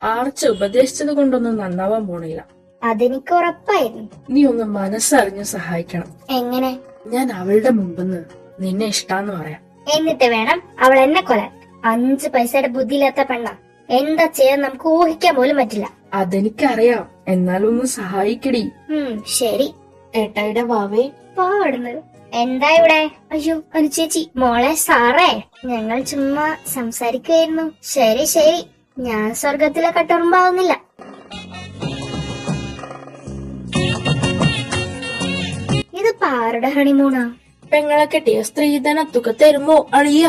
ആർച്ച ഉപദേശിച്ചത് കൊണ്ടൊന്നും നന്നാവാൻ പോണില്ല. അതെനിക്ക് ഉറപ്പായിരുന്നു. നീ ഒന്ന് മനസ്സറിഞ്ഞു സഹായിക്കണം. എങ്ങനെ? ഞാൻ അവളുടെ മുമ്പെന്ന് നിന്നെ ഇഷ്ടാന്ന് പറയാം. എന്നിട്ട് വേണം അവൾ എന്നെ കൊല്ലാൻ. 5 പൈസയുടെ ബുദ്ധിയില്ലാത്ത പെണ്ണ. എന്താ ചെയ്യാൻ നമുക്ക് ഊഹിക്കാൻ പോലും പറ്റില്ല. അതെനിക്കറിയാം, എന്നാലൊന്ന് സഹായിക്കടി. ശരി. ഏട്ടായിയുടെ വാവേ പാടുന്നത് എന്താ ഇവിടെ? അയ്യോ അനുചേച്ചി. മോളെ സാറേ, ഞങ്ങൾ ചുമ്മാ സംസാരിക്കുകയായിരുന്നു. ശരി ശരി, ഞാൻ സ്വർഗത്തിലെ കട്ടുറുമ്പാവുന്നില്ല. ഇത് പാറുടെ ഹണിമൂണാ? പെങ്ങളെ കെട്ടിയ സ്ത്രീധന തുക തരുമോ അളിയ?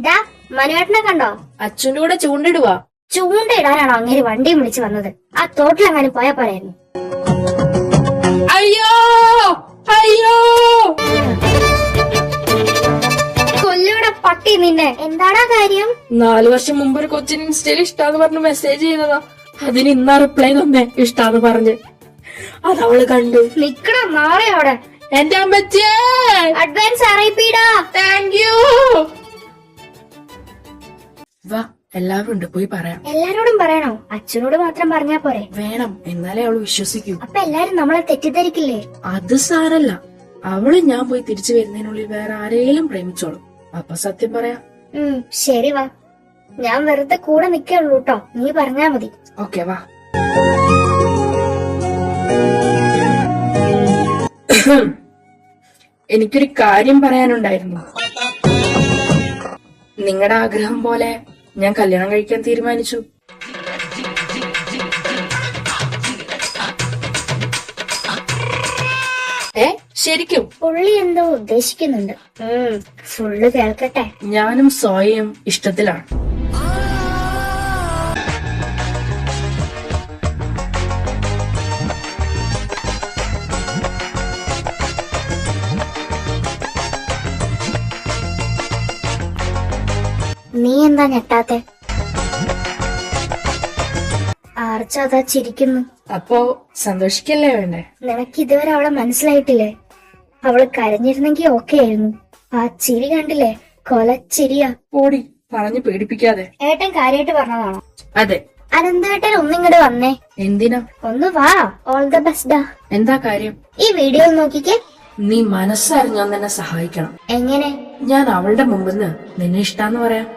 ഡാ, മനുവേട്ടനെ കണ്ടോ? അച്ഛന്റെ കൂടെ ചൂണ്ടിടുവാ. ചൂണ്ടയിടാനാണോ അങ്ങനെ വണ്ടിയും വിളിച്ചു വന്നത്? ആ തോട്ടിലെങ്ങാനും പോയാ പോരായിരുന്നു. അയ്യോ അയ്യോ, കൊല്ലൂടെ പട്ടി നിന്നെ. എന്താടാ കാര്യം? 4 വർഷം മുമ്പ് ഒരു കൊച്ചിന് ഇൻസ്റ്റയിൽ ഇഷ്ടാന്ന് പറഞ്ഞ് മെസ്സേജ് ചെയ്തതാ. അതിന് ഇന്നാ റിപ്ലൈ തന്നെ ഇഷ്ടാന്ന് പറഞ്ഞ്. അതവള് കണ്ടു. നിക്കണ നാളെ അവിടെ. എന്റെ അമ്മച്ചേ, അഡ്വാൻസ് അറിയിപ്പീടാ. Thank you. വാ, എല്ലാവരും ഉണ്ട്, പോയി പറയാം. എല്ലാരോടും പറയണോ? അച്ഛനോട് മാത്രം പറഞ്ഞാ പോരെ? വേണം, എന്നാലേ അവള് വിശ്വസിക്കൂ. അപ്പൊ എല്ലാരും നമ്മളെ തെറ്റിദ്ധരിക്കില്ലേ? അത് സാരല്ല, അവള് ഞാൻ പോയി തിരിച്ചു വരുന്നതിനുള്ളിൽ വേറെ ആരെയും പ്രേമിച്ചോളും. അപ്പൊ സത്യം പറയാം. ശരി, വാ. ഞാൻ വെറുതെ കൂടെ നിക്കുള്ളൂ കേട്ടോ, നീ പറഞ്ഞാ മതി. ഓക്കെ, വാ. എനിക്കൊരു കാര്യം പറയാനുണ്ടായിരുന്നു. നിങ്ങളുടെ ആഗ്രഹം പോലെ ഞാൻ കല്യാണം കഴിക്കാൻ തീരുമാനിച്ചു. ശരിക്കും? പുള്ളി എന്തോ ഉദ്ദേശിക്കുന്നുണ്ട്. ഫുള്ള് കേൾക്കട്ടെ. ഞാനും സോയയും ഇഷ്ടത്തിലാണ്. നീ എന്താ ഞെട്ടാത്തെ? ആർച്ച അതാ ചിരിക്കുന്നു. അപ്പോ സന്തോഷിക്കല്ലേ വേണ്ടേ? നിനക്ക് ഇതുവരെ അവളെ മനസ്സിലായിട്ടില്ലേ? അവള് കരഞ്ഞിരുന്നെങ്കി ഓക്കെ ആയിരുന്നു. ആ ചിരി കണ്ടില്ലേ? കൊലച്ചിരിയാ. ഓടി, പറഞ്ഞു പേടിപ്പിക്കാതെ. ഏട്ടൻ കാര്യമായിട്ട് പറഞ്ഞതാണോ? അതെ. അനന്തേട്ടൻ ഒന്നിങ്ങോട്ട് വന്നേ. എന്തിനാ? ഒന്ന് വാ. All the best. എന്താ കാര്യം? ഈ വീഡിയോ നോക്കിക്കേ. നീ മനസ്സറിഞ്ഞാൽ തന്നെ സഹായിക്കണം. എങ്ങനെ? ഞാൻ അവളുടെ മുമ്പിന്ന് നിന്നെ ഇഷ്ടാന്ന് പറയാം.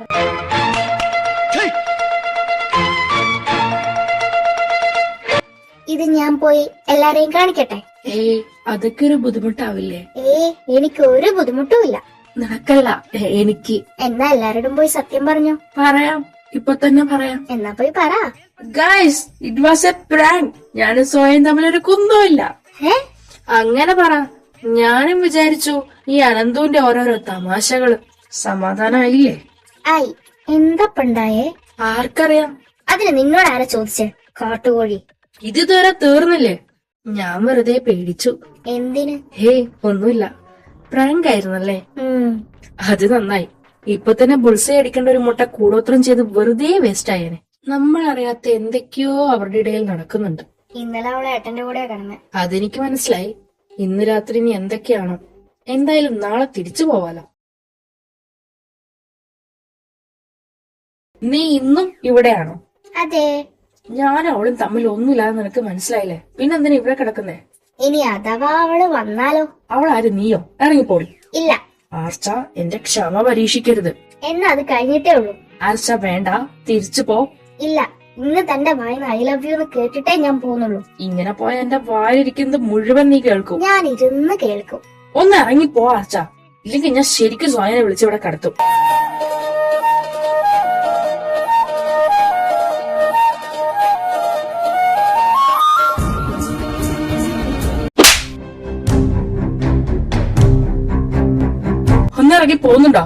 ഇത് ഞാൻ പോയി എല്ലാരെയും കാണിക്കട്ടെ? അതൊക്കെ ഒരു ബുദ്ധിമുട്ടാവില്ലേ? എനിക്ക് ഒരു ബുദ്ധിമുട്ടും ഇല്ല. നിനക്കല്ല, എനിക്ക്. എന്നാ എല്ലാരോടും പോയി സത്യം പറഞ്ഞു. പറയാം, ഇപ്പൊ തന്നെ പറയാം. എന്നാ പോയി പറ. Guys, it was A prank. ഞാനും സോയും തമ്മിലൊരു കുന്തമില്ല. അങ്ങനെ പറ. ഞാനും വിചാരിച്ചു ഈ അനന്തുവിന്റെ ഓരോരോ തമാശകള്. സമാധാനായില്ലേ? ആയി. എന്താപ്പണ്ടായേ? ആർക്കറിയാം? അതിന് നിന്നോട് ആരാ ചോദിച്ചേ? കാട്ടുകോഴി. ഇതുവരെ തീർന്നില്ലേ? ഞാൻ വെറുതെ പേടിച്ചു. എന്തിന്? ഒന്നുമില്ല. പ്രാങ്ക് ആയിരുന്നല്ലേ? അത് നന്നായി. ഇപ്പൊ തന്നെ ബുൾസൈ അടിക്കേണ്ട ഒരു മുട്ട കൂടോത്രം ചെയ്ത് വെറുതെ വേസ്റ്റ് ആയേനെ. നമ്മൾ അറിയാത്ത എന്തൊക്കെയോ അവരുടെ ഇടയിൽ നടക്കുന്നുണ്ട്. ഇന്നലെ അവളെ ഏട്ടന്റെ കൂടെയാ കിടന്നെ. അതെനിക്ക് മനസ്സിലായി. ഇന്ന് രാത്രി ഇനി എന്തൊക്കെയാണോ? എന്തായാലും നാളെ തിരിച്ചു പോവാലോ. നീ ഇന്നും ഇവിടെയാണോ? അതെ. ഞാനും അവളും തമ്മിൽ ഒന്നുമില്ലാതെ നിനക്ക് മനസ്സിലായില്ലേ? പിന്നെന്തിനാ ഇവിടെ കിടക്കുന്നേ? ഇനി അഥവാ അവള് വന്നാലോ? അവളാര്, നീയോ? ഇറങ്ങിപ്പോടി. ഇല്ല. ആർച്ച, എന്റെ ക്ഷമ പരീക്ഷിക്കരുത്. എന്നാ അത് കഴിഞ്ഞിട്ടേ ഉള്ളൂ. ആർച്ച, വേണ്ട, തിരിച്ചു പോ. ഇല്ല, ഇന്ന് തന്റെ വായിന്ന് ഐ ലവ് യു എന്ന് കേട്ടിട്ടേ ഞാൻ പോകുന്നുള്ളൂ. ഇങ്ങനെ പോയ എന്റെ വായിരിക്കുന്നത് മുഴുവൻ നീ കേൾക്കും. ഞാൻ ഇരുന്ന് കേൾക്കും. ഒന്ന് ഇറങ്ങിപ്പോ ആർച്ച, ഇല്ലെങ്കിൽ ഞാൻ ശരിക്കും സോയനെ വിളിച്ചിവിടെ കടത്തും. ഒന്നിറങ്ങി പോകുന്നുണ്ടോ?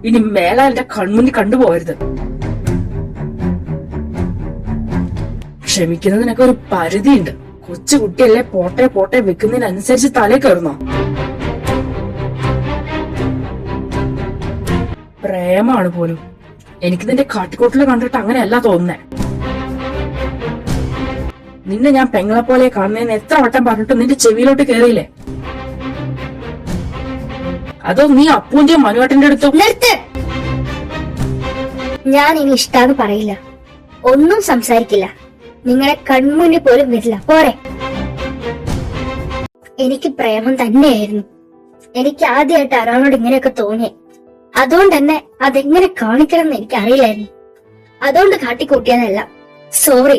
ഇനി മേല എന്റെ കൺമുന്നിൽ കണ്ടുപോകരുത്. ക്ഷമിക്കുന്നതിനൊക്കെ ഒരു പരിധിയുണ്ട്. കൊച്ചുകുട്ടിയല്ലേ, പോട്ടെ പോട്ടെ വെക്കുന്നതിനനുസരിച്ച് തലേ കയറുന്നോ? പ്രേമാണ് പോലും. എനിക്ക് നിന്റെ കാട്ടിക്കോട്ടില് കണ്ടിട്ട് അങ്ങനെയല്ല തോന്നുന്നേ. നിന്നെ ഞാൻ പെങ്ങളെ പോലെ കാണുന്നതിന് എത്ര വട്ടം പറഞ്ഞിട്ട് നിന്റെ ചെവിയിലോട്ട് കേറിയില്ലേ? അതോ നീ അപ്പൂന്റെ മനുവേട്ടന്റെ അടുത്ത്? നിർത്ത്. ഞാൻ ഇനി ഇഷ്ടാന്ന് പറയില്ല. ഒന്നും സംസാരിക്കില്ല. നിങ്ങളെ കൺമുന്നിൽ പോലും വരില്ല. പോരെ. എനിക്ക് പ്രേമം തന്നെയായിരുന്നു. എനിക്ക് ആദ്യമായിട്ട് ഒരാളോട് ഇങ്ങനെയൊക്കെ തോന്നി. അതുകൊണ്ട് തന്നെ അതെങ്ങനെ കാണിക്കണം എന്ന് എനിക്ക് അറിയില്ലായിരുന്നു. അതുകൊണ്ട് കാട്ടിക്കൂട്ടിയതല്ല. സോറി.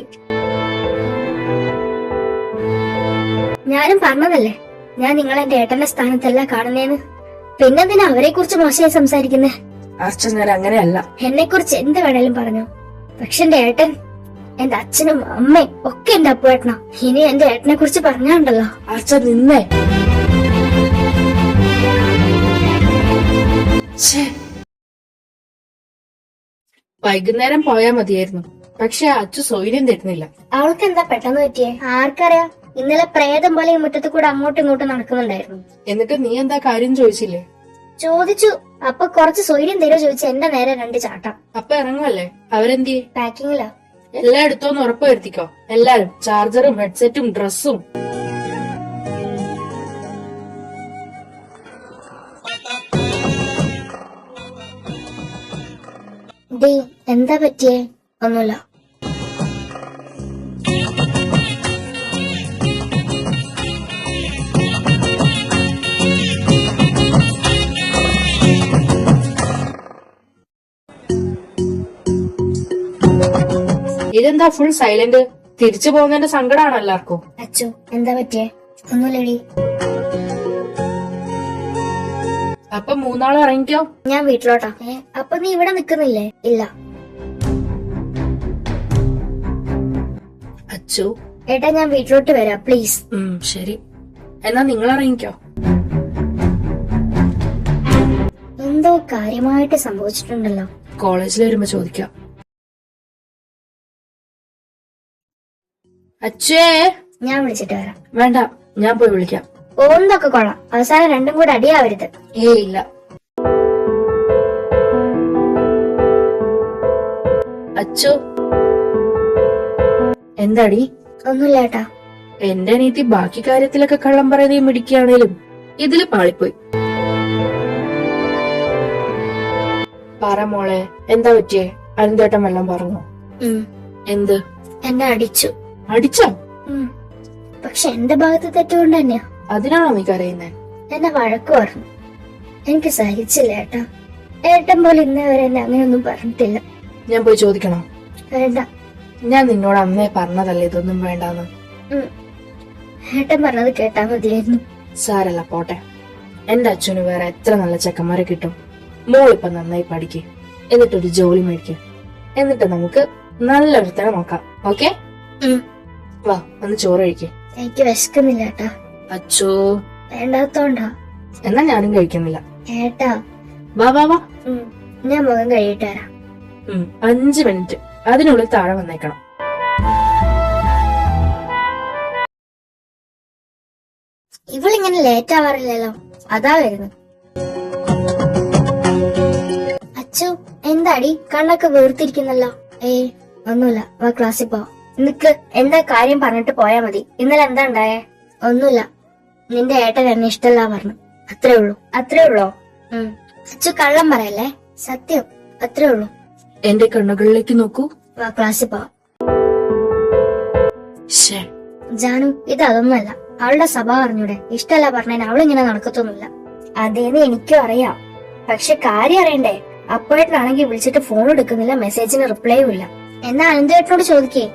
ഞാനും പറഞ്ഞതല്ലേ ഞാൻ നിങ്ങളെ എന്റെ ഏട്ടന്റെ സ്ഥാനത്തല്ല കാണുന്നേന്ന്. പിന്നെന്തിനാ അവരെ കുറിച്ച് മോശമായി സംസാരിക്കുന്നേ? അർച്ച, ഞാൻ അങ്ങനെയല്ല. എന്നെ കുറിച്ച് എന്ത് വേണേലും പറഞ്ഞു. പക്ഷെ എന്റെ ഏട്ടൻ, എന്റെ അച്ഛനും അമ്മയും ഒക്കെ എന്റെ അപ്പുവേട്ടനാ. ഇനി എന്റെ ഏട്ടനെ കുറിച്ച് പറഞ്ഞാണ്ടല്ലോ. അർച്ച, നിന്നേ. വൈകുന്നേരം പോയാ മതിയായിരുന്നു. പക്ഷെ അച്ചു സൗകര്യം തരുന്നില്ല. അവൾക്ക് എന്താ പെട്ടെന്ന് പറ്റിയേ? ആർക്കറിയാം. ഇന്നലെ പ്രേതം പോലെ ഈ മുറ്റത്ത് കൂടെ അങ്ങോട്ടും ഇങ്ങോട്ടും നടക്കുന്നുണ്ടായിരുന്നു. എന്നിട്ട് നീ എന്താ കാര്യം ചോദിച്ചില്ലേ? ചോദിച്ചു. അപ്പൊ കുറച്ച് സൗകര്യം തരുമോ ചോദിച്ചു. എന്റെ നേരെ 2 ചാട്ടം. അപ്പൊ ഇറങ്ങുമല്ലേ? അവരെന്തിയെ? പാക്കിങ്ങിലോ? എല്ലാം എടുത്തോന്ന് ഉറപ്പ് വരുത്തിക്കോ. എല്ലാരും ചാർജറും ഹെഡ്സെറ്റും ഡ്രസ്സും. ഡീ, എന്താ പറ്റിയേ? ഒന്നുമില്ല. ഇതെന്താ ഫുൾ സൈലന്റ്? തിരിച്ചു പോകുന്നതിന്റെ സങ്കടമാണോ എല്ലാവർക്കും? അച്ചു, എന്താ പറ്റിയേ? ഒന്നുമില്ലടി. അപ്പൊ മൂന്നാളും ഇറങ്ങിക്കോ. ഞാൻ വീട്ടിലോട്ടാ. അപ്പൊ നീ ഇവിടെ നിക്കുന്നില്ലേ? ഇല്ല. അച്ചു. ഏട്ടാ, ഞാൻ വീട്ടിലോട്ട് വരാം പ്ലീസ്. ശരി, എന്നാ നിങ്ങൾ ഇറങ്ങിക്കോ. എന്തോ കാര്യമായിട്ട് സംഭവിച്ചിട്ടുണ്ടല്ലോ. കോളേജിൽ വരുമ്പോ ചോദിക്കാം. അച്ഛേ. ഞാൻ വിളിച്ചിട്ട് വരാം. വേണ്ട, ഞാൻ പോയി വിളിക്കാം. ഓന്തൊക്കെ കൊള്ളാം. അവസാനം രണ്ടും കൂടെ അടിയാവരുത്. ഇല്ല. അച്ചു. എന്താടി? ഒന്നുമില്ല ഏട്ടാ. എന്റെ അനിയത്തി ബാക്കി കാര്യത്തിലൊക്കെ കള്ളം പറയുകയും മിടിക്കുകയാണേലും ഇതില് പാളിപ്പോയി. പറ മോളെ, എന്താ പറ്റിയേ? അനന്തേട്ടൻ വല്ലതും പറഞ്ഞോ? എന്ത്? എന്നെ അടിച്ചു. അടിച്ചോ? പക്ഷെ എന്റെ ഭാഗത്ത് തെറ്റുകൊണ്ട് തന്നെയാ. അതിനാണോ നീ കരയുന്നേ? എന്നെ വഴക്ക് പറഞ്ഞു. എനിക്ക് സഹിച്ചില്ല ഏട്ടാ. ഏട്ടൻ പോലെ ഇന്നേ വരെ എന്നെ അങ്ങനെയൊന്നും പറഞ്ഞിട്ടില്ല. ഞാൻ പോയി ചോദിക്കണോ? വേണ്ട. ഞാൻ നിന്നോട് അന്നേ പറഞ്ഞതല്ലേ ഇതൊന്നും വേണ്ടാന്ന്. ഏട്ടൻ പറഞ്ഞത് കേട്ടാ മതിയായിരുന്നു. സാരല്ല, പോട്ടെ. എന്റെ അച്ഛന് വേറെ എത്ര നല്ല ചെക്കന്മാരെ കിട്ടും. മോളിപ്പൊ നന്നായി പഠിക്ക്, എന്നിട്ടൊരു ജോലി മേടിക്കും. എന്നിട്ട് നമുക്ക് നല്ലൊരുത്തനെ നോക്കാം. ഓക്കെ? വാ, ഒന്ന് ചോറ് കഴിക്കേ. എനിക്ക് വിശക്കുന്നില്ല ഏട്ടാ. അച്ചോ. വേണ്ടാത്തോണ്ടാ. എന്നാ ഞാനും കഴിക്കുന്നില്ല. ഏട്ടാ. വാ വാ വാ. ഞാൻ മുഖം കഴിയിട്ട് വരാം. 5 മിനിറ്റ്, അതിനുള്ളിൽ താഴെ വന്നേക്കണം. ഇവളിങ്ങനെ ലേറ്റ് ആവാറില്ലല്ലോ, അതാ വരുന്നു. അച്ചു, എന്താടി കണ്ണൊക്കെ വീർത്തിരിക്കുന്നല്ലോ? ഒന്നുമില്ല, വാ ക്ലാസ്സിൽ പോ. നിക്ക്, എന്താ കാര്യം പറഞ്ഞിട്ട് പോയാ മതി. ഇന്നലെ എന്താ ഉണ്ടായേ? ഒന്നുമില്ല, നിന്റെ ഏട്ടൻ എന്നെ ഇഷ്ടല്ല പറഞ്ഞു. അത്രേ ഉള്ളൂ. അത്രേ ഉള്ളോ? അച്ചു കള്ളം പറയല്ലേ, സത്യം. അത്രേ ഉള്ളൂ. എന്റെ കണ്ണുകളിലേക്ക് നോക്കൂ. വാ ക്ലാസ്സിൽ പോ. ശ്ശേ. ജാനു, ഇത് അതൊന്നുമല്ല. അവളുടെ സ്വഭാവം അറിഞ്ഞൂടെ? ഇഷ്ടല്ല പറഞ്ഞാൽ അവളിങ്ങനെ നടക്കത്തൊന്നുമില്ല. അതേന്ന് എനിക്കും അറിയാം. പക്ഷെ കാര്യം അറിയണ്ടേ? അപ്പോഴാണെങ്കിൽ വിളിച്ചിട്ട് ഫോൺ എടുക്കുന്നില്ല, മെസ്സേജിന് റിപ്ലൈയും ഇല്ല. എന്നാ അനന്തേട്ടനോട് ചോദിക്കേ.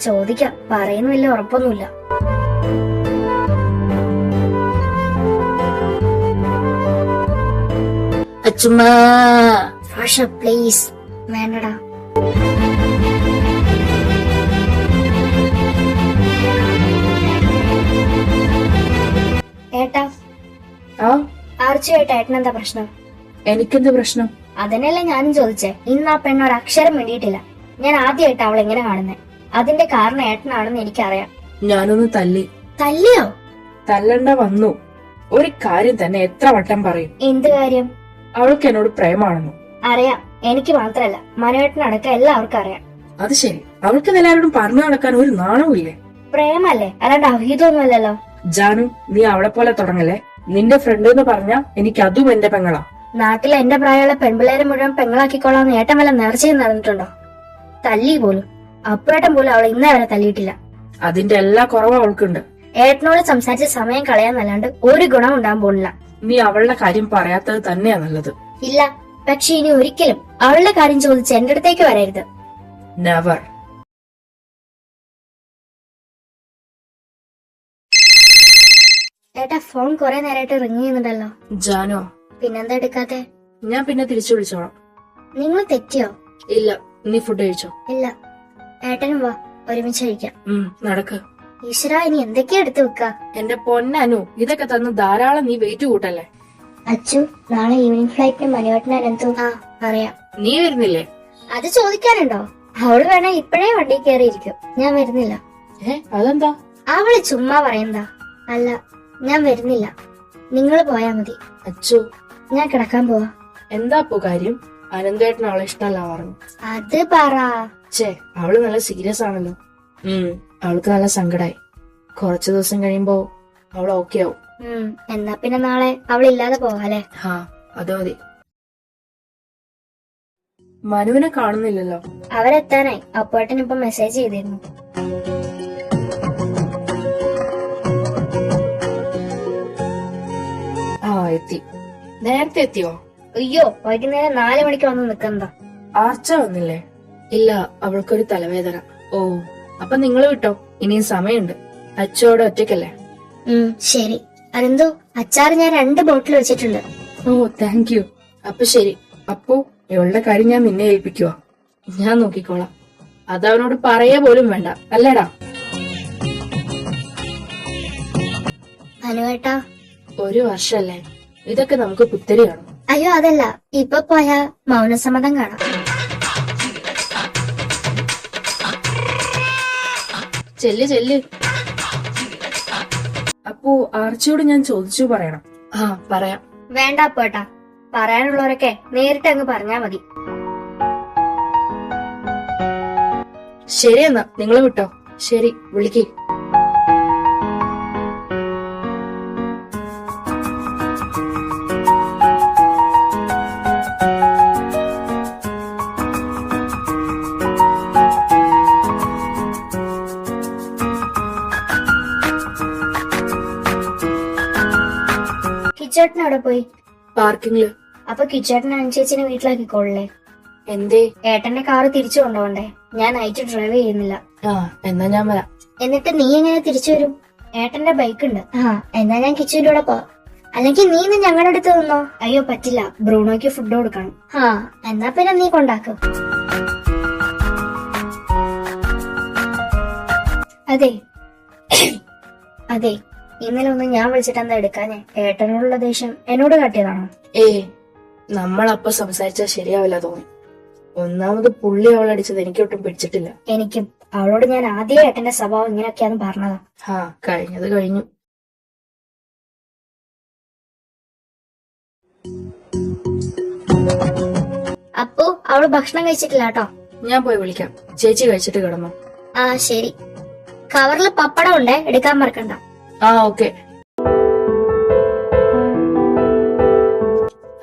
ചോദിക്കാം, പറയുന്ന വലിയ ഉറപ്പൊന്നുമില്ല. അച്ചുമ്മാ. ഭാഷ പ്ലീസ്. വേണ്ടടാ. ഏട്ടാ. ആർച്ചു ഏട്ടാ, ഏട്ടനെന്താ പ്രശ്നം? എനിക്കെന്ത് പ്രശ്നം? അതിനല്ലേ ഞാനും ചോദിച്ചേ. ഇന്ന് ആ പെണ്ണൊരു അക്ഷരം വേണ്ടിയിട്ടില്ല. ഞാൻ ആദ്യമായിട്ട് അവൾ എങ്ങനെ കാണുന്നേ. അതിന്റെ കാരണം ഏട്ടനാണെന്ന് എനിക്കറിയാം. ഞാനൊന്ന് തല്ലി. തല്ലിയോ? തല്ലണ്ട വന്നു. ഒരു കാര്യം തന്നെ എത്ര വട്ടം പറയും? എന്ത് കാര്യം? അവൾക്ക് എന്നോട് പ്രേമാണെന്ന്. അറിയാം. എനിക്ക് മാത്രല്ല, മനോേട്ടനടക്കം എല്ലാവർക്കും അറിയാം. അത് ശരി, അവൾക്ക് എല്ലാവരോടും പറഞ്ഞു നടക്കാൻ ഒരു നാണവുമില്ലേ? പ്രേമല്ലേ, അല്ലാണ്ട് അഹിതമൊന്നുമല്ലല്ലോ. ജാനു, നീ അവളെ പോലെ തുടങ്ങല്ലേ. നിന്റെ ഫ്രണ്ട് എന്ന് പറഞ്ഞാ എനിക്ക് അതും എന്റെ പെങ്ങളാ. നാട്ടിലെ എന്റെ പ്രായമുള്ള പെൺപിള്ളേരെ മുഴുവൻ പെങ്ങളാക്കിക്കോളാന്ന് ഏട്ടൻ വല്ല നേർച്ചയും നടന്നിട്ടുണ്ടോ? തല്ലി പോലും. അപ്പുവേട്ടൻ പോലും അവളെ ഇന്നേ വരെ തല്ലിയിട്ടില്ല. അതിന്റെ എല്ലാ കുറവും അവൾക്കുണ്ട്. ഏട്ടനോട് സംസാരിച്ച് സമയം കളയാന്നല്ലാണ്ട് ഒരു ഗുണം ഉണ്ടാകാൻ പോണില്ല. നീ അവളുടെ കാര്യം പറയാത്തത് തന്നെയാ നല്ലത്. ഇല്ല, പക്ഷെ ഇനി ഒരിക്കലും അവളുടെ കാര്യം ചോദിച്ച് എന്റെ അടുത്തേക്ക് വരരുത്. നെവർ. ഏട്ടാ, ഫോൺ കുറെ നേരമായിട്ട് റിങ് ചെയ്യുന്നുണ്ടല്ലോ. ജാനോ, പിന്നെന്താ എടുക്കാത്തെ? ഞാൻ പിന്നെ തിരിച്ചു വിളിച്ചോളാം. നിങ്ങൾ തെറ്റിയോ? ഇല്ല, നീ ഫുഡ് കഴിച്ചോ? ഇല്ല. ഏട്ടനും വാ, ഒരുമിച്ച് കഴിക്കാം. നടക്ക്. ഈശ്വര, ഇനി എന്തൊക്കെയാ എടുത്തു വെക്ക? എന്റെ പൊന്നനു, ഇതൊക്കെ തന്ന് ധാരാളം നീ വെയിറ്റ് കൂട്ടല്ലേ. അച്ചു, നാളെ ഈവനിങ് ഫ്ലൈറ്റിന് മനുവേട്ടനെന്തോ? ആ, അറിയാം. നീ വരുന്നില്ലേ? അത് ചോദിക്കാനുണ്ടോ? അവള് വേണേ ഇപ്പഴേ വണ്ടി കയറിയിരിക്കും. ഞാൻ വരുന്നില്ല. അതെന്താ? അവള് ചുമ്മാ പറയണ്ടാ. അല്ല, ഞാൻ വരുന്നില്ല. നിങ്ങൾ പോയാ മതി. അച്ചു, ഞാൻ കിടക്കാൻ പോവാ. എന്താ അപ്പോ കാര്യം? അനന്തേട്ടന് അവളെ ഇഷ്ടമല്ല പറഞ്ഞു. അത് പറ. അവള് നല്ല സീരിയസ് ആണല്ലോ. അവൾക്ക് നല്ല സങ്കടായി. കുറച്ചു ദിവസം കഴിയുമ്പോ അവൾ ഓക്കെ ആവും. എന്നാ പിന്നെ നാളെ അവളില്ലാതെ പോവാല്ലേ? അത് മതി. മനുവിനെ കാണുന്നില്ലല്ലോ. അവരെത്താനായി. അപ്പേട്ടൻ ഇപ്പൊ മെസ്സേജ് ചെയ്തിരുന്നു. എത്തി. നേരത്തെ എത്തിയോ? അയ്യോ, വൈകുന്നേരം 4 മണിക്ക് വന്ന് നിക്കണ്ട. ആർച്ച വന്നില്ലേ? ഇല്ല, അവൾക്കൊരു തലവേദന. ഓ, അപ്പൊ നിങ്ങള് വിട്ടോ, ഇനിയും സമയമുണ്ട്. അച്ചോടെ ഒറ്റയ്ക്കല്ലേ? ശരി. അതെന്തോ അച്ചാറ് ഞാൻ 2 ബോട്ടിൽ വെച്ചിട്ടുണ്ട്. ഓ, താങ്ക് യു. അപ്പൊ ശരി. അപ്പോ ഇവളുടെ കാര്യം ഞാൻ നിന്നെ ഏൽപ്പിക്കുവാ. ഞാൻ നോക്കിക്കോളാം. അതവനോട് പറയേ പോലും വേണ്ട, അല്ലേടാ? അനുവേട്ടാ, 1 വർഷല്ലേ, ഇതൊക്കെ നമുക്ക് പുത്തരിയാണ്. അയ്യോ, അതല്ല, ഇപ്പൊ പോയാ മൗനസമ്മതം കാണാം. ചെല്ല്. അപ്പോ ആർച്ചയോട് ഞാൻ ചോദിച്ചു പറയണം? പറയാം. വേണ്ട അപ്പേട്ടാ, പറയാനുള്ളവരൊക്കെ നേരിട്ട് അങ്ങ് പറഞ്ഞാ മതി. ശരി, എന്നാ നിങ്ങള് വിട്ടോ. ശരി, വിളിക്കേ. കിച്ചേട്ടൻ അവിടെ പോയി? പാർക്കിങ്ങില്. അപ്പൊ കിച്ചേട്ടൻ അനുചേച്ചിനെ വീട്ടിലാക്കിക്കോളേ. എന്തേ? ഏട്ടന്റെ കാറ് തിരിച്ചു കൊണ്ടുപോണ്ടേ? ഞാൻ നൈറ്റ് ഡ്രൈവ് ചെയ്യുന്നില്ല. എന്നാ ഞാൻ വരാം. എന്നിട്ട് നീ എങ്ങനെ തിരിച്ചു വരും? ഏട്ടന്റെ ബൈക്ക് ഉണ്ട്. എന്നാ ഞാൻ കിച്ചുവിന്റെ കൂടെ പോവാം. അല്ലെങ്കിൽ നീ ഇന്ന് ഞങ്ങളുടെ അടുത്ത് നിന്നോ? അയ്യോ, പറ്റില്ല, ബ്രൂണോയ്ക്ക് ഫുഡ് കൊടുക്കണം. എന്നാ പിന്നെ നീ കൊണ്ടാക്കും. അതെ, ഇന്നലെ ഒന്ന് ഞാൻ വിളിച്ചിട്ട് എന്താ എടുക്കാനേ? ഏട്ടനോടുള്ള ദേഷ്യം എന്നോട് കാട്ടിയതാണോ? നമ്മളപ്പൊ സംസാരിച്ചാൽ ശരിയാവില്ല തോന്നി. ഒന്നാമത് പുള്ളി അവളടിച്ചത് എനിക്കൊട്ടും പിടിച്ചിട്ടില്ല. എനിക്കും. അവളോട് ഞാൻ ആദ്യം ഏട്ടന്റെ സ്വഭാവം ഇങ്ങനെയൊക്കെയാന്ന് പറഞ്ഞതാ. കഴിഞ്ഞത് കഴിഞ്ഞു. അപ്പോ അവള് ഭക്ഷണം കഴിച്ചിട്ടില്ല കേട്ടോ. ഞാൻ പോയി വിളിക്കാം. ചേച്ചി കഴിച്ചിട്ട് കിടന്നു. ശരി. കവറിൽ പപ്പടം ഉണ്ടേ, എടുക്കാൻ മറക്കണ്ട. ഓക്കെ.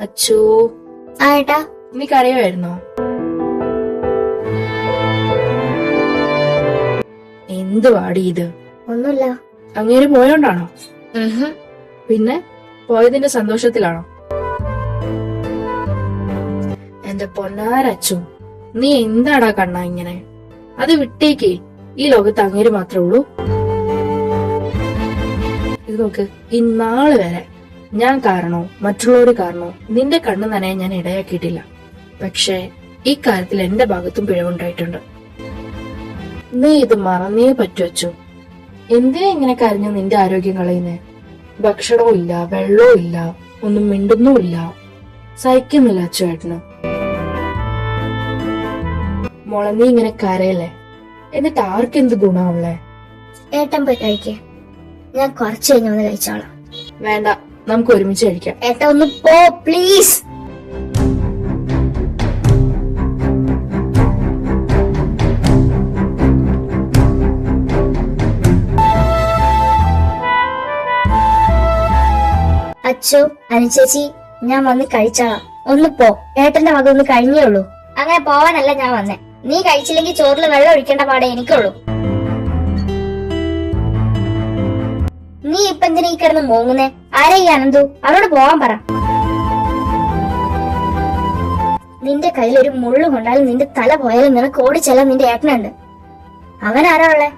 അച്ചോ. ഏട്ടാ, നീ കരയുമായിരുന്നോ? എന്ത് വാടി ഇത്? ഒന്നുമില്ല. അങ്ങേര് പോയോണ്ടാണോ? പിന്നെ പോയതിന്റെ സന്തോഷത്തിലാണോ? എന്റെ പൊന്നാരച്ചു, നീ എന്താടാ കണ്ണാ ഇങ്ങനെ? അത് വിട്ടേക്കേ. ഈ ലോകത്ത് അങ്ങേര് മാത്രമേ ഉള്ളൂ. ഇത് നോക്ക്, ഇന്നാള് വരെ ഞാൻ കാരണോ മറ്റുള്ളവര് കാരണോ നിന്റെ കണ്ണ് നനയാൻ ഞാൻ ഇടയാക്കിയിട്ടില്ല. പക്ഷേ ഈ കാര്യത്തിൽ എന്റെ ഭാഗത്തും പിഴവുണ്ടായിട്ടുണ്ട്. നീ ഇത് മറന്നേ പറ്റുവച്ചു. എന്തിനാ ഇങ്ങനെ കരഞ്ഞു നിന്റെ ആരോഗ്യം കളയുന്നേ? ഭക്ഷണവും ഇല്ല, വെള്ളവും ഇല്ല, ഒന്നും മിണ്ടുന്നുമില്ല, സഹിക്കുന്നില്ല അച്ചുവേട്ടന്. മോളെ, നീ ഇങ്ങനെ കരയല്ലേ? എന്നിട്ട് ആർക്കെന്ത് ഗുണമുള്ളേ? ഏട്ടൻ പോയി കഴിക്കേ, ഞാൻ കുറച്ച് കഴിഞ്ഞ് വന്ന് കഴിച്ചോളാം. വേണ്ട, നമുക്ക് ഒരുമിച്ച് കഴിക്കാം. ഏട്ടാ, ഒന്ന് പോ പ്ലീസ്. അച്ചു, അനുചേച്ചി, ഞാൻ വന്ന് കഴിച്ചോളാം. ഒന്ന് പോ. ഏട്ടന്റെ വക ഒന്ന് കഴിഞ്ഞേ ഉള്ളൂ. അങ്ങനെ പോവാനല്ല ഞാൻ വന്നേ. നീ കഴിച്ചില്ലെങ്കിൽ ചോറിൽ വെള്ളം ഒഴിക്കേണ്ട പാടെ എനിക്കുള്ളൂ. നീ ഇപ്പൊ എന്തിനാ ഈ കിടന്ന് മോങ്ങുന്നേ? ആരാ ഈ അനന്തു? അവരോട് പോവാൻ പറ. നിന്റെ കയ്യിൽ ഒരു മുള്ളു കൊണ്ടാലും നിന്റെ തല പോയാലും നിനക്ക് ഓടിച്ചെല്ലാൻ നിന്റെ ഏട്ടനുണ്ട്. അവൻ ആരാ ഉള്ളേ?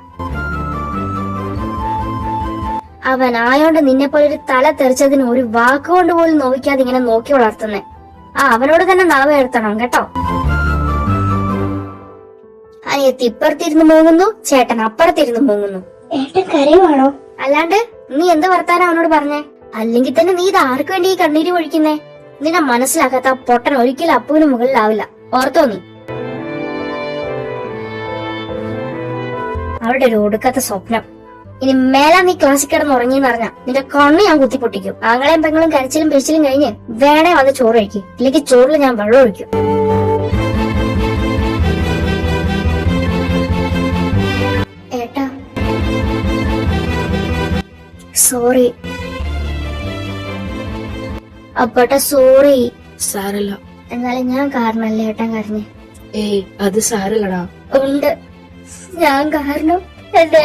അവൻ ആയോണ്ട് നിന്നെ പോലെ ഒരു തല തെറിച്ചതിന് ഒരു വാക്കുകൊണ്ട് പോലും നോവിക്കാതെ ഇങ്ങനെ നോക്കി വളർത്തുന്നേ. അവനോട് തന്നെ നാവ് ഉയർത്തണം കേട്ടോ. അനിയത്തി ഇപ്പുറത്തിരുന്ന് മൂങ്ങുന്നു, ചേട്ടൻ അപ്പുറത്തിരുന്ന് മൂങ്ങുന്നു. ഏട്ടൻ കരയുവാണോ? അല്ലാണ്ട് നീ എന്ത് വർത്താനം അവനോട് പറഞ്ഞേ? അല്ലെങ്കിൽ തന്നെ നീ ഇത് ആർക്ക് വേണ്ടി ഈ കണ്ണീര് ഒഴിക്കുന്നേ? നിന്നെ മനസ്സിലാക്കാത്ത ആ പൊട്ടൻ ഒരിക്കലും അപ്പുവിന് മുകളിലാവില്ല, ഓർത്തോ നീ? അവരുടെ ഒരു ഒടുക്കത്തെ സ്വപ്നം. ഇനി മേലാ നീ ക്ലാസ്സിൽ കിടന്ന് ഉറങ്ങിയെന്ന് പറഞ്ഞാ നിന്റെ കണ്ണ് ഞാൻ കുത്തിപ്പൊട്ടിക്കും. ആങ്ങളെയും പെങ്ങളും കരച്ചിലും പിരിച്ചിലും കഴിഞ്ഞ് വേണേ വന്ന് ചോറ് കഴിക്കും, ഇല്ലെങ്കിൽ ചോറിൽ ഞാൻ വെള്ളം ഒഴിക്കും. ഏട്ടാ സോറി. അപ്പേട്ട സോറി. സാരല്ല. എന്നാലും ഞാൻ കാരണല്ലേ ഏട്ടൻ കരഞ്ഞേ? ഏയ് അത് സാരല്ലടാ. ഉണ്ട്, ഞാൻ കാരണം. എന്റെ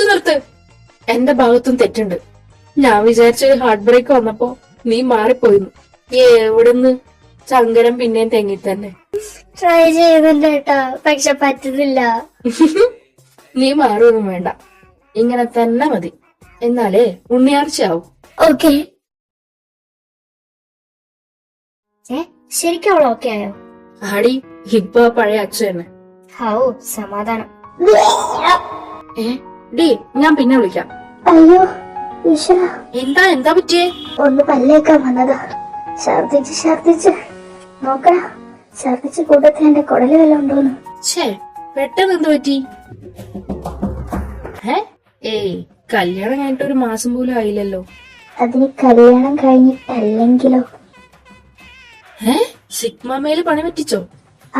നിർത്ത്. എന്റെ ഭാഗത്തും തെറ്റുണ്ട്. ഞാൻ വിചാരിച്ച ഹാർട്ട് ബ്രേക്ക് വന്നപ്പോ നീ മാറിപ്പോയിരുന്നു. എവിടുന്ന് ചങ്കരം പിന്നെയും തെങ്ങി തന്നെ. ട്രൈ ചെയ്യുന്നുണ്ട് കേട്ടോ, പക്ഷെ പറ്റുന്നില്ല. നീ മാറൊന്നും വേണ്ട, ഇങ്ങനെ തന്നെ മതി. എന്നാലേ ഉണ്ണിയാർച്ചയാവും. ഓക്കെ. ശരിക്കും അവൾ ഓക്കെ ആയോ? ആടി ഇപ്പൊ പഴയ അച്ഛ തന്നെ. ഹൗ സമാധാനം. ഡി ഞാൻ പിന്നെ വിളിക്കാം. അയ്യോ ഈശ്വര, എന്താ പറ്റിയേ? ഒന്ന് പല്ലേക്കാൻ വന്നതാ. ഛർദിച്ച് നോക്കണ. ഛർദിച്ച് കൂട്ടത്തിൽ എന്റെ കുടല് വല്ല ഉണ്ടോന്ന്. ഛേ, പെട്ടെന്ന് എന്ത് പറ്റി? ഏയ് കല്യാണം കഴിഞ്ഞിട്ട് ഒരു മാസം പോലും ആയില്ലല്ലോ. അതിന് കല്യാണം കഴിഞ്ഞിട്ടല്ലെങ്കിലോ? സിഗ്മ മേല് പണി പറ്റിച്ചോ?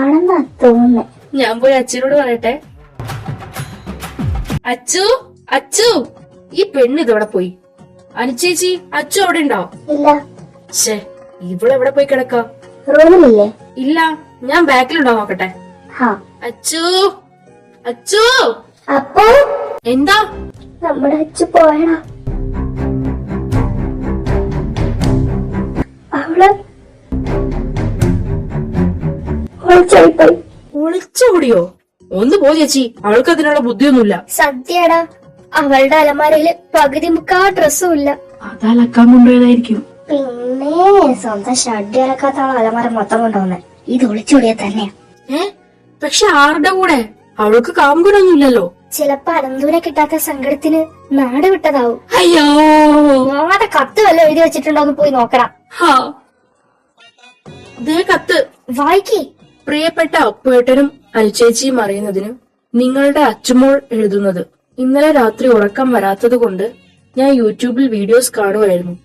ആണെന്നാ തോന്നുന്നേ. ഞാൻ പോയി അച്ഛനോട് പറയട്ടെ. അച്ചു ഈ പെണ്ണ് ഇതോടെ പോയി. അനുചേച്ചി അച്ചു അവിടെ ഉണ്ടോ? ഇല്ല. ഛേ, ഇവളെവിടെ പോയി കിടക്കാം? റൂമിലില്ലേ? ഇല്ല, ഞാൻ ബാക്കിലുണ്ടോ നോക്കട്ടെ. അച്ചു അപ്പോ എന്താ? നമ്മുടെ അച്ചു പോയണ. അവള് ഒളിച്ചോടിയോ? ഒന്ന് പോ ചേച്ചി, അവൾക്ക് അതിനുള്ള ബുദ്ധിയൊന്നുമില്ല. സത്യടാ, അവളുടെ അലമാരയില് പകുതി മുക്കാ ഡ്രസ്സും ഇല്ല. അതലക്കാൻ കൊണ്ടുപോയതായിരിക്കും. പിന്നെ സ്വന്തം ഷഡ്ഡി അലക്കാത്ത അലമാര മൊത്തം കൊണ്ടുവന്നേ. ഇത് ഒളിച്ചോടിയ തന്നെയാ. പക്ഷെ ആരുടെ കൂടെ? അവൾക്ക് കാമുകനൊന്നുമില്ലല്ലോ. ചിലപ്പോ അനന്തൂനെ കിട്ടാത്ത സങ്കടത്തിന് നാട് വിട്ടതാവും. അയ്യോ, മാമാടെ കത്ത് വല്ല എഴുതി വെച്ചിട്ടുണ്ടോന്ന് പോയി നോക്കണം. കത്ത് വായിക്കേ. പ്രിയപ്പെട്ട അപ്പുവേട്ടനും അനുചേച്ചിയും അറിയുന്നതിന് നിങ്ങളുടെ അച്ചുമോൾ എഴുതുന്നത്. ഇന്നലെ രാത്രി ഉറക്കം വരാത്തത് കൊണ്ട് ഞാൻ യൂട്യൂബിൽ വീഡിയോസ് കാണുമായിരുന്നു.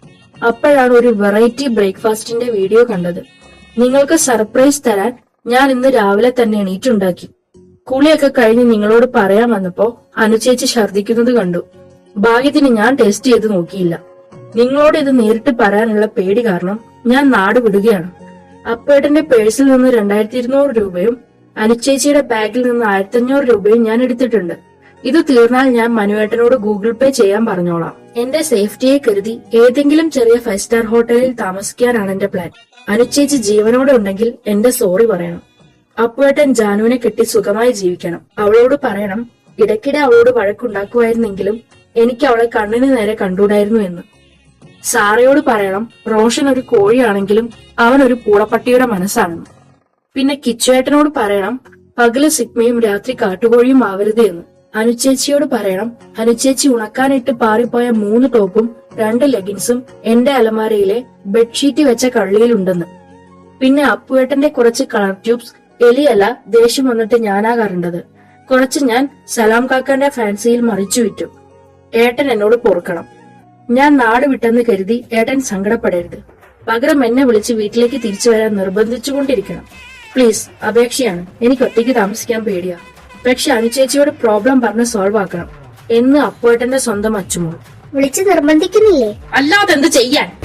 അപ്പോഴാണ് ഒരു വെറൈറ്റി ബ്രേക്ക്ഫാസ്റ്റിന്റെ വീഡിയോ കണ്ടത്. നിങ്ങൾക്ക് സർപ്രൈസ് തരാൻ ഞാൻ ഇന്ന് രാവിലെ തന്നെ എണീറ്റുണ്ടാക്കി. കുളിയൊക്കെ കഴിഞ്ഞ് നിങ്ങളോട് പറയാൻ വന്നപ്പോ അനുചേച്ചി ഛർദിക്കുന്നത് കണ്ടു. ഭാഗ്യത്തിന് ഞാൻ ടേസ്റ്റ് ചെയ്ത് നോക്കിയില്ല. നിങ്ങളോട് ഇത് നേരിട്ട് പറയാനുള്ള പേടി കാരണം ഞാൻ നാട് വിടുകയാണ്. അപ്പേട്ടന്റെ പേഴ്സിൽ നിന്ന് 2200 രൂപയും അനുചേച്ചിയുടെ ബാഗിൽ നിന്ന് 1500 രൂപയും ഞാൻ എടുത്തിട്ടുണ്ട്. ഇത് തീർന്നാൽ ഞാൻ മനുവേട്ടനോട് ഗൂഗിൾ പേ ചെയ്യാൻ പറഞ്ഞോളാം. എന്റെ സേഫ്റ്റിയെ കരുതി ഏതെങ്കിലും ചെറിയ 5 സ്റ്റാർ ഹോട്ടലിൽ താമസിക്കാനാണ് എന്റെ പ്ലാൻ. അനുചേച്ചി ജീവനോടെ ഉണ്ടെങ്കിൽ എന്റെ സോറി പറയണം. അപ്പുവേട്ടൻ ജാനുവിനെ കെട്ടി സുഖമായി ജീവിക്കണം. അവളോട് പറയണം ഇടയ്ക്കിടെ അവളോട് വഴക്കുണ്ടാക്കുമായിരുന്നെങ്കിലും എനിക്ക് അവളെ കണ്ണിന് നേരെ കണ്ടുകൂടായിരുന്നു എന്ന്. സാറയോട് പറയണം റോഷൻ ഒരു കോഴിയാണെങ്കിലും അവൻ ഒരു പൂളപ്പട്ടിയുടെ മനസ്സാണെന്ന്. പിന്നെ കിച്ചുവേട്ടനോട് പറയണം പകല് സിഗ്മയും രാത്രി കാട്ടുകോഴിയും ആവരുത് എന്ന്. അനുചേച്ചിയോട് പറയണം അനുചേച്ചി ഉണക്കാനിട്ട് പാറിപ്പോയ 3 ടോപ്പും 2 ലെഗിൻസും എന്റെ അലമാരയിലെ ബെഡ്ഷീറ്റ് വെച്ച കള്ളിയിലുണ്ടെന്ന്. പിന്നെ അപ്പുവേട്ടന്റെ കുറച്ച് കളർ ട്യൂബ്സ് എലിയല്ല ദേഷ്യം വന്നിട്ട് ഞാനാകാറുണ്ടത്. കുറച്ച് ഞാൻ സലാം കാക്കാന്റെ ഫാൻസിയിൽ മറിച്ചു വിറ്റു. ഏട്ടൻ എന്നോട് പൊറുക്കണം. ഞാൻ നാട് വിട്ടെന്ന് കരുതി ഏട്ടൻ സങ്കടപ്പെടരുത്. പകരം എന്നെ വിളിച്ച് വീട്ടിലേക്ക് തിരിച്ചു വരാൻ നിർബന്ധിച്ചുകൊണ്ടിരിക്കണം. പ്ലീസ്, അപേക്ഷയാണ്. എനിക്ക് ഒറ്റയ്ക്ക് താമസിക്കാൻ പേടിയാ. പക്ഷെ അനുചേച്ചിയോട് പ്രോബ്ലം പറഞ്ഞ് സോൾവ് ആക്കണം എന്ന് അപ്പുവേട്ടന്റെ സ്വന്തം അച്ചുമോൾ. വിളിച്ച് നിർബന്ധിക്കുന്നില്ലേ? അല്ലാതെ എന്ത് ചെയ്യാൻ?